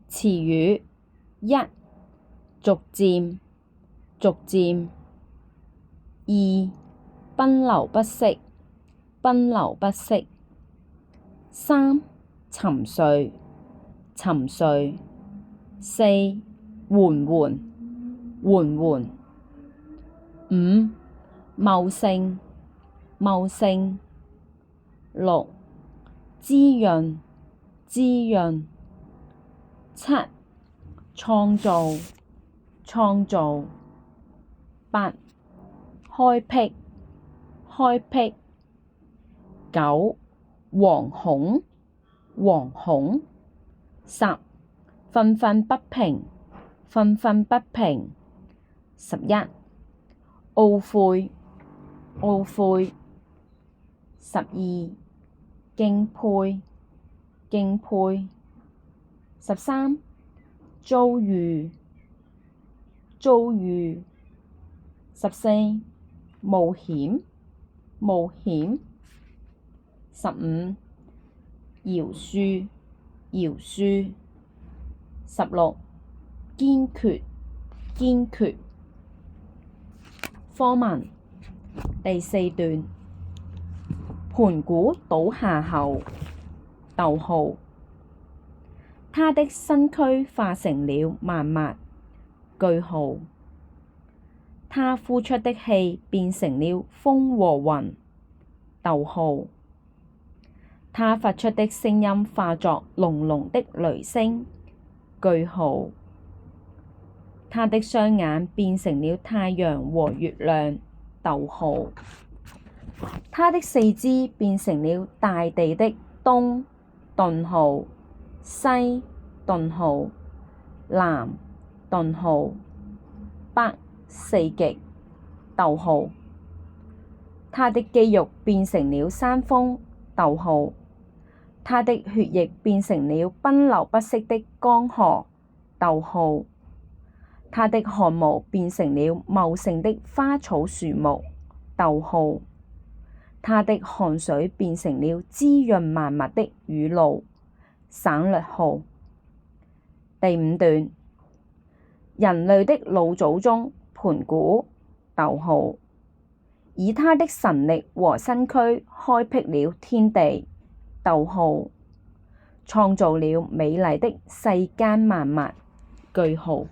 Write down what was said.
詞語一，逐漸，逐漸。二，奔流不息，奔流不息。三，沉睡，沉睡。四，緩緩，緩緩。五，茂盛，茂盛。六，滋潤，滋潤。七，創造，創造。八，開闢，開闢。九，惶恐，惶恐。十，憤憤不平，憤憤不平。11，懊悔，懊悔。12，敬佩，敬佩。13，遭遇，遭遇。14，冒險，冒險。15，饒恕，饒恕。16，堅決，堅決。課文第4段。盤古倒下後，逗號，他的身軀化成了萬物，句號，他呼出的氣變成了風和雲，逗號，他發出的聲音化作隆隆的雷聲，句號，他的雙眼變成了太陽和月亮，逗號，他的四肢變成了大地的東，頓號，西，頓號，南，頓號，北，四極，逗號，他的肌肉變成了山峰，逗號，他的血液變成了奔流不息的江河，逗號，他的汗毛變成了茂盛的花草樹木，逗號，他的汗水變成了滋潤萬物的雨露，省略號。第5段，人類的老祖宗盤古，逗號，以他的神力和身軀開闢了天地，逗號，創造了美麗的世間萬物，句號。